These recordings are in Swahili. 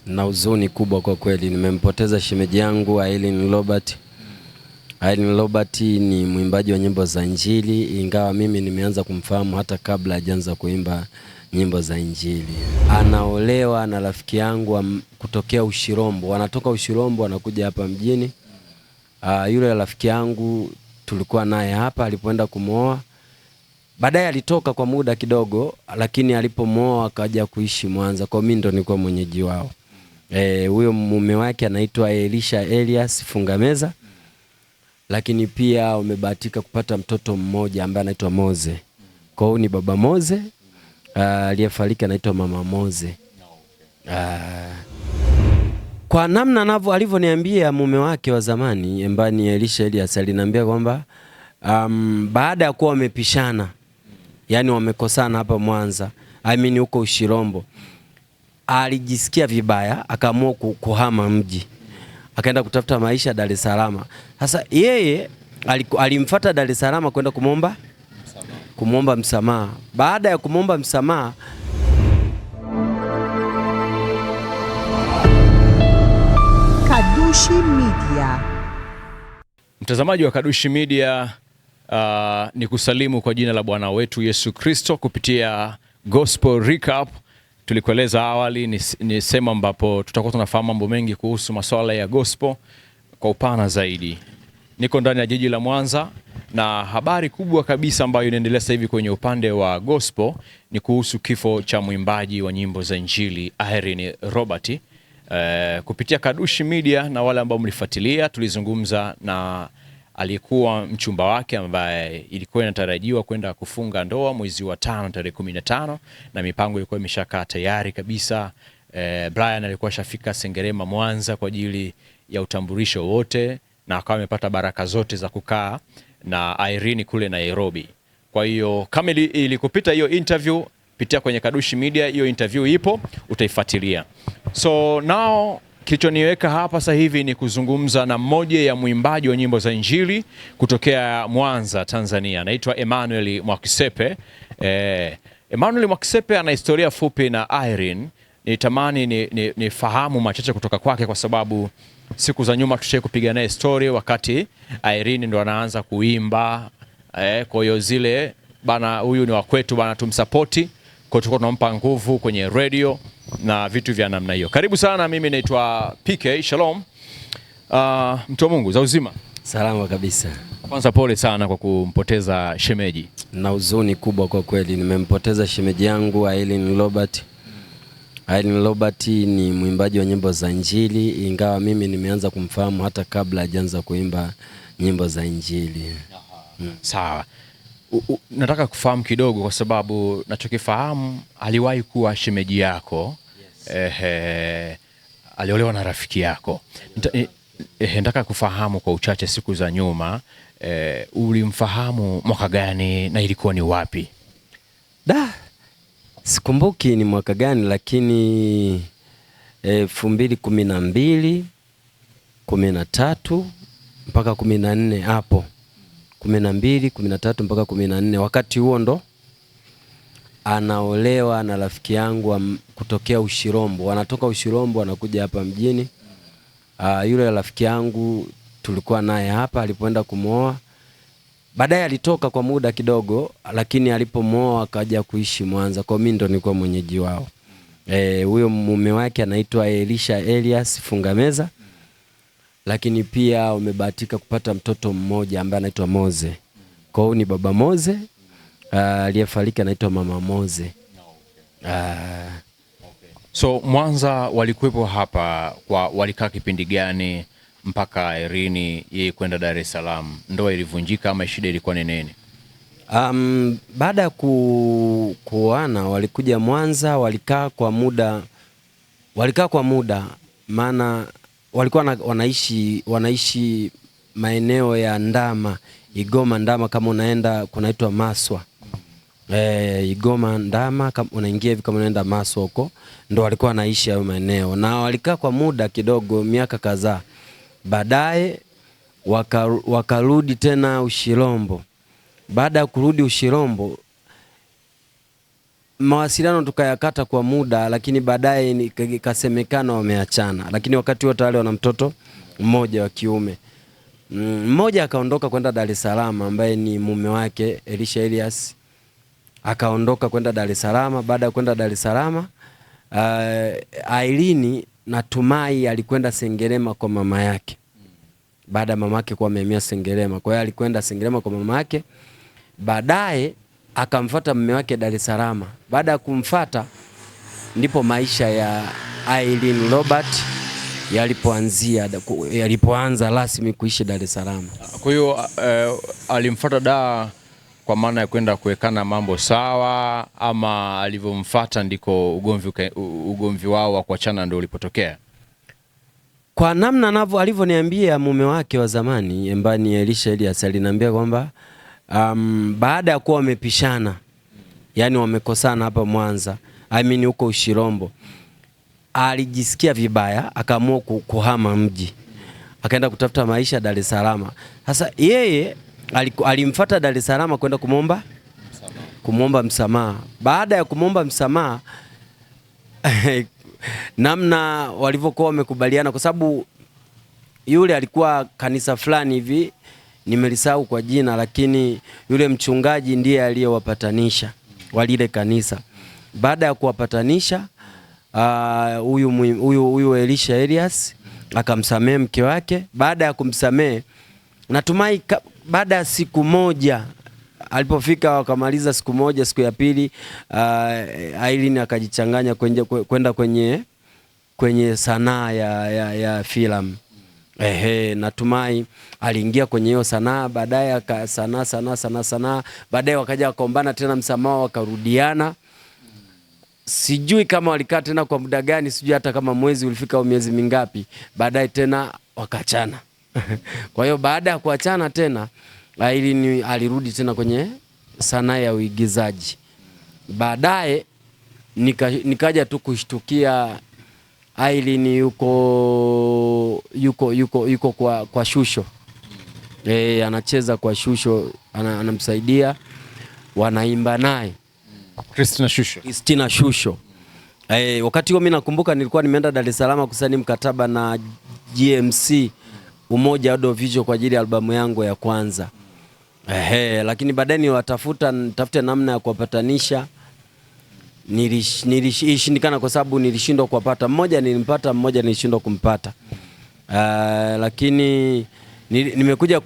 Na huzuni kubwa kwa kweli, nimempoteza shemeji yangu Aileen Robert. Aileen Robert ni mwimbaji wa nyimbo za Injili, ingawa mimi nimeanza kumfahamu hata kabla hajaanza kuimba nyimbo za Injili. Anaolewa na rafiki yangu kutokea Ushirombo, wanatoka Ushirombo wanakuja hapa mjini. Yule rafiki yangu tulikuwa naye hapa, alipoenda kumwoa baadaye alitoka kwa muda kidogo, lakini alipomwoa akaja kuishi Mwanza. Kwa mimi ndo nilikuwa mwenyeji wao. Huyo mume wake anaitwa Elisha Elias Fungameza, lakini pia umebahatika kupata mtoto mmoja ambaye anaitwa Moze. Kwa hiyo ni baba Moze, aliyefariki anaitwa mama Moze. Kwa namna alivyoniambia mume wake wa zamani ambaye ni Elisha Elias, aliniambia kwamba baada ya kuwa wamepishana, yani wamekosana hapa Mwanza, huko Ushirombo, alijisikia vibaya, akaamua kuhama mji, akaenda kutafuta maisha Dar es Salaam. Sasa yeye alimfuata Dar es Salaam kwenda kumwomba msamaha. Baada ya kumwomba msamaha, Kadushi Media. Mtazamaji wa Kadushi Media, ni kusalimu kwa jina la Bwana wetu Yesu Kristo kupitia Gospel Recap. Tulikueleza awali ni sema ambapo tutakuwa tunafahamu mambo mengi kuhusu masuala ya gospel kwa upana zaidi. Niko ndani ya jiji la Mwanza na habari kubwa kabisa ambayo inaendelea sasa hivi kwenye upande wa gospel ni kuhusu kifo cha mwimbaji wa nyimbo za Injili Aileen Robert. Kupitia Kadushi Media na wale ambao mlifuatilia, tulizungumza na aliyekuwa mchumba wake ambaye ilikuwa inatarajiwa kwenda kufunga ndoa mwezi wa 5 tarehe 15, na mipango ilikuwa imeshakaa tayari kabisa. Brian alikuwa shafika Sengerema Mwanza kwa ajili ya utambulisho wote, na akawa amepata baraka zote za kukaa na Aileen kule Nairobi. Kwa hiyo kama ilikupita hiyo interview, pitia kwenye Kadushi Media, hiyo interview ipo, utaifuatilia. So now kilichoniweka hapa sasa hivi ni kuzungumza na mmoja ya mwimbaji wa nyimbo za Injili kutokea Mwanza, Tanzania. Anaitwa Emmanuel Mwakisepe. Emmanuel Mwakisepe ana historia fupi na Aileen. Nitamani nifahamu machache kutoka kwake, kwa sababu siku za nyuma tushaye kupiga naye story wakati Aileen ndo anaanza kuimba. Kwa hiyo zile bana, huyu ni wa kwetu bana, tumsupporti. Kwa hiyo tunampa nguvu kwenye radio na vitu vya namna hiyo. Karibu sana, mimi naitwa PK. Shalom. Mtu wa Mungu, za uzima? Salama kabisa. Kwanza pole sana kwa kumpoteza shemeji. Na huzuni kubwa kwa kweli, nimempoteza shemeji yangu Aileen Robert. Aileen Robert ni mwimbaji wa nyimbo za Injili, ingawa mimi nimeanza kumfahamu hata kabla hajaanza kuimba nyimbo za Injili. Sawa. Nataka kufahamu kidogo, kwa sababu nachokifahamu aliwahi kuwa shemeji yako. Yes. Aliolewa na rafiki yako. Nataka kufahamu kwa uchache, siku za nyuma ulimfahamu mwaka gani na ilikuwa ni wapi? Sikumbuki ni mwaka gani, lakini 2012, 13 mpaka 14 hapo. 12, 13 mpaka 14, wakati huo ndo anaolewa na rafiki yangu kutokea Ushirombo. Wanatoka Ushirombo wanakuja hapa mjini. Yule rafiki yangu tulikuwa naye hapa, alipoenda kumwoa baadaye alitoka kwa muda kidogo, lakini alipomwoa akaja kuishi Mwanza. Kwa mimi ndo nilikuwa mwenyeji wao. Huyo mume wake anaitwa Elisha Elias Fungameza, lakini pia umebahatika kupata mtoto mmoja ambaye anaitwa Moze. Kwa hiyo ni baba Moze, aliyefariki anaitwa mama Moze. So Mwanza walikuwepo hapa, walikaa kipindi gani mpaka Aileen yeye kwenda Dar es Salaam? Ndoa ilivunjika ama shida ilikuwa ni nini? Baada ya kuoana walikuja Mwanza, walikaa kwa muda, maana walikuwa wanaishi maeneo ya Ndama, Igoma Ndama, kama unaenda kunaitwa Maswa. Igoma Ndama, kama unaingia hivi kama unaenda Maswa huko, ndo walikuwa wanaishi hayo maeneo, na walikaa kwa muda kidogo, miaka kadhaa. Baadaye wakarudi tena Ushirombo. Baada ya kurudi Ushirombo, mawasiliano tukayakata kwa muda, lakini baadaye ikasemekana wameachana, lakini wakati wote wale wana mtoto mmoja wa kiume. Mmoja akaondoka kwenda Dar es Salaam, ambaye ni mume wake Elisha Elias, akaondoka kwenda Dar es Salaam. Baada ya kwenda Dar es Salaam, Aileen natumai alikwenda Sengerema kwa mama yake, baada ya mama yake kuwa amehamia Sengerema. Kwa hiyo alikwenda Sengerema kwa mama yake, baadaye akamfuata mume wake Dar es Salaam. Baada ya kumfuata ndipo maisha ya Aileen Robert yalipoanza rasmi kuishi Dar es Salaam. Kwa hiyo alimfuata Dar kwa maana ya kwenda kuwekana mambo sawa, ama alivyomfuata ndiko ugomvi wao wa kuachana ndio ulipotokea? Kwa namna alivyoniambia mume wake wa zamani ambaye ni Elisha Elias, aliniambia kwamba baada ya kuwa wamepishana, yani wamekosana hapa Mwanza, huko Ushirombo, alijisikia vibaya, akaamua kuhama mji, akaenda kutafuta maisha Dar es Salaam. Sasa yeye alimfuata Dar es Salaam kwenda kumwomba msamaha. Baada ya kumwomba msamaha namna walivyokuwa wamekubaliana, kwa sababu yule alikuwa kanisa fulani hivi, nimelisahau kwa jina, lakini yule mchungaji ndiye aliyewapatanisha walile kanisa. Baada ya kuwapatanisha, huyu Elisha Elias akamsamehe mke wake. Baada ya kumsamehe, natumai baada ya siku moja alipofika, wakamaliza siku moja, siku ya pili Aileen akajichanganya kwenda kwenye sanaa ya filamu. Natumai aliingia kwenye hiyo sanaa, baadaye sanaa, baadaye wakaja wakaombana tena msamaha, wakarudiana. Sijui kama walikaa tena kwa muda gani, sijui hata kama mwezi ulifika au miezi mingapi, baadaye tena wakachana. Kwa hiyo baada ya kuachana tena, Aileen alirudi tena kwenye sanaa ya uigizaji. Baadaye nikaja tu kushtukia Aileen yuko kwa Shusho. Anacheza kwa Shusho, anamsaidia, wanaimba naye Christina Shusho. Wakati huo mimi nakumbuka nilikuwa nimeenda Dar es Salaam kusaini mkataba na GMC Umoja Audiovisual kwa ajili ya albamu yangu ya kwanza. Lakini baadaye nitafute namna ya kuwapatanisha. Nilishindikana kwa sababu nilishindwa kuwapata. Mmoja nilimpata, mmoja nilishindwa kumpata. Lakini nimekuja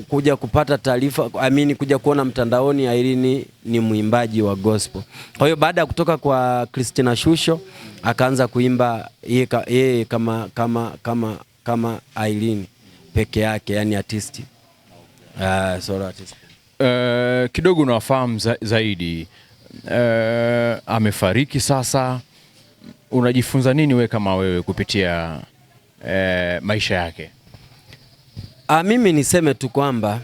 kuja kupata taarifa, kuja kuona mtandaoni Aileen ni mwimbaji wa gospel. Kwa hiyo baada ya kutoka kwa Christina Shusho, akaanza kuimba yeye kama Aileen peke yake, yani artist. Solo artist. Kidogo unafahamu zaidi. Amefariki sasa. Unajifunza nini wewe kupitia maisha yake? Mimi niseme tu kwamba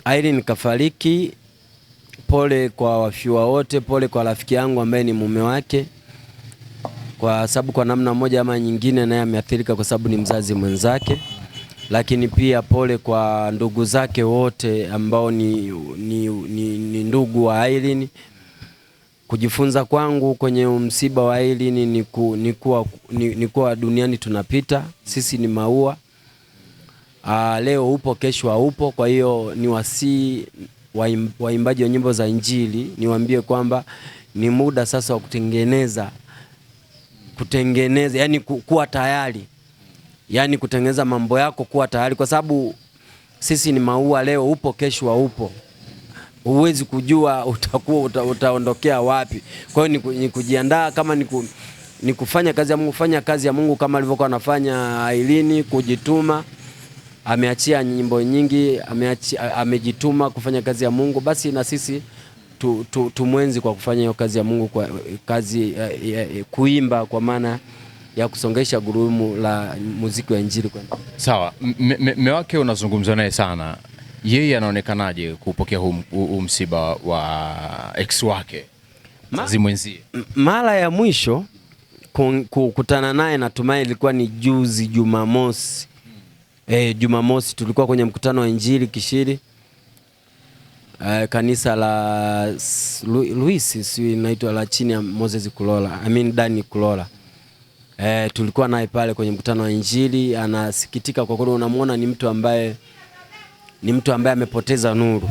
Aileen kafariki. Pole kwa wafiwa wote, pole kwa rafiki yangu ambaye ni mume wake, kwa sababu kwa namna moja ama nyingine naye ameathirika kwa sababu ni mzazi mwenzake. Lakini pia pole kwa ndugu zake wote ambao ni ndugu wa Aileen. Kujifunza kwangu kwenye msiba wa Aileen ni kuwa duniani tunapita, sisi ni maua. Leo upo, kesho haupo. Kwa hiyo ni wasii waimbaji wa nyimbo za Injili, niwaambie kwamba ni muda sasa wa kutengeneza, yani kuwa tayari, yani kutengeneza mambo yako, kuwa tayari, kwa sababu sisi ni maua. Leo upo, kesho haupo. Huwezi kujua utaondokea wapi. Kwa hiyo ni kujiandaa, kama ni kufanya kazi ya Mungu, fanya kazi ya Mungu kama alivyokuwa anafanya Aileen, kujituma. Ameachia nyimbo nyingi, amejituma kufanya kazi ya Mungu. Basi na sisi tumwenzi kwa kufanya hiyo kazi ya Mungu, kwa kazi kuimba, kwa maana ya kusongesha gurudumu la muziki wa Injili. Sawa. Mume wake unazungumza naye sana, yeye anaonekanaje kupokea huu msiba wa ex wake mzazi mwenzie? Mara ya mwisho kukutana naye natumai ilikuwa ni juzi Jumamosi. Jumamosi tulikuwa kwenye mkutano wa Injili Kishiri. kanisa la Luis si inaitwa la chini ya Moses Kulola, Dani Kulola. Tulikuwa naye pale kwenye mkutano wa Injili. Anasikitika kwa kweli, unamwona ni mtu ambaye amepoteza nuru.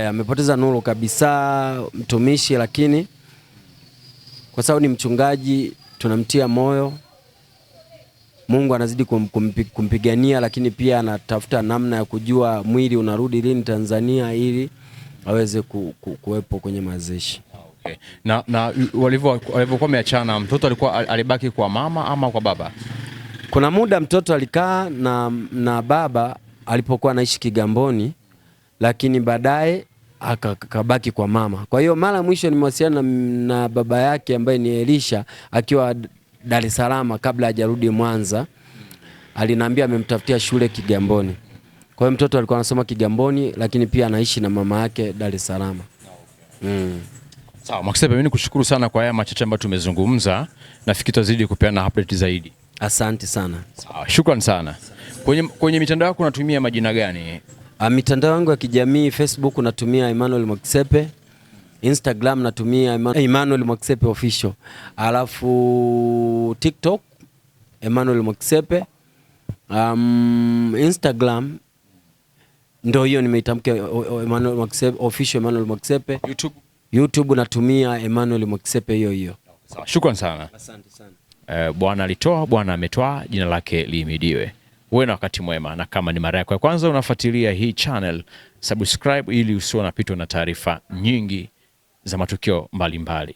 Amepoteza nuru kabisa, mtumishi, lakini kwa sababu ni mchungaji tunamtia moyo. Mungu anazidi kumpigania, lakini pia anatafuta namna ya kujua mwili unarudi lini Tanzania ili aweze kuwepo kwenye mazishi. Okay. Na walivyokuwa wameachana, mtoto alibaki kwa mama ama kwa baba? Kuna muda mtoto alikaa na baba alipokuwa anaishi Kigamboni, lakini baadaye akabaki kwa mama. Kwa hiyo mara mwisho nimewasiliana na baba yake ambaye ni Elisha akiwa Dar es Salaam kabla hajarudi Mwanza. Aliniambia amemtafutia shule Kigamboni. Kwa hiyo mtoto alikuwa anasoma Kigamboni, lakini pia anaishi na mama yake Dar es Salaam. Sawa, Mwakisebe, mimi nikushukuru sana kwa haya machache ambayo tumezungumza. Nafikiri tutazidi kupeana update zaidi. Asante sana. Sawa, shukrani sana. Kwenye mitandao yako unatumia majina gani? Mitandao yangu ya kijamii, Facebook natumia Emmanuel Mwakisebe, Instagram natumia Emmanuel Mwakisebe official, alafu TikTok Emmanuel Mwakisebe, Instagram ndio hiyo nimeitamka Emmanuel Mwakisebe official, Emmanuel Mwakisebe. YouTube natumia Emmanuel Mwakisebe hiyo. Sawa, shukrani sana. Asante sana. Bwana alitoa, Bwana ametoa, jina lake lihimidiwe. Uwe na wakati mwema, na kama ni mara yako ya kwanza unafuatilia hii channel, subscribe ili usiwe unapitwa na taarifa nyingi za matukio mbalimbali.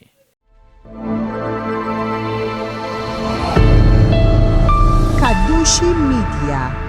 Kadushi Media.